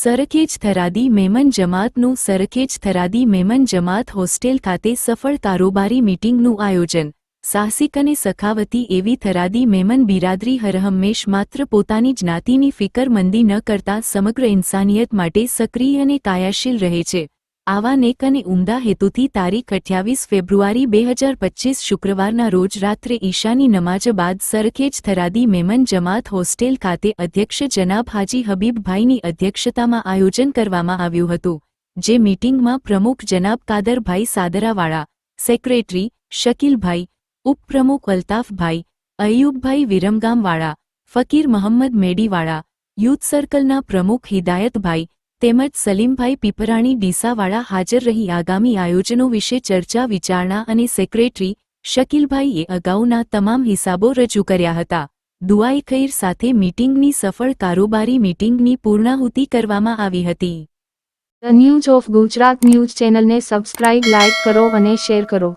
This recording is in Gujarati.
સરખેજ થરાદી મેમન જમાતનું સરખેજ થરાદી મેમન જમાત હોસ્ટેલ ખાતે સફળ કારોબારી મીટિંગનું આયોજન। સાહસિક અને સખાવતી એવી થરાદી મેમન બિરાદરી હરહંમેશ માત્ર પોતાની જ્ઞાતિની ફિકરમંદી ન કરતા સમગ્ર ઇન્સાનિયત માટે સક્રિય અને કાયાશીલ રહે છે। આવા નેક અને ઉમદા હેતુથી તારીખ 28 ફેબ્રુઆરી 2025 શુક્રવારના રોજ રાત્રે ઈશાની નમાજ બાદ સરખેજ થરાદી મેમન જમાત હોસ્ટેલ ખાતે અધ્યક્ષ જનાબ હાજી હબીબભાઈની અધ્યક્ષતામાં આયોજન કરવામાં આવ્યું હતું, જે મીટિંગમાં પ્રમુખ જનાબ કાદરભાઈ સાદરાવાળા, સેક્રેટરી શકીલભાઈ, ઉપપ્રમુખ અલ્તાફભાઈ, અય્યુબભાઈ વિરમગામવાળા, ફકીર મહમ્મદ મેડીવાળા, યુથ સર્કલના પ્રમુખ હિદાયતભાઈ તેમજ સલીમભાઈ પીપરાણી ડીસાવાળા હાજર રહી આગામી આયોજનો વિશે ચર્ચા વિચારણા અને સેક્રેટરી શકીલભાઈએ અગાઉના તમામ હિસાબો રજૂ કર્યા હતા। દુઆએ ખૈર સાથે મીટિંગની સફળ કારોબારી મીટિંગની પૂર્ણાહુતિ કરવામાં આવી હતી। The news of Gujarat news ચેનલને સબસ્ક્રાઇબ, લાઇક કરો અને શેર કરો।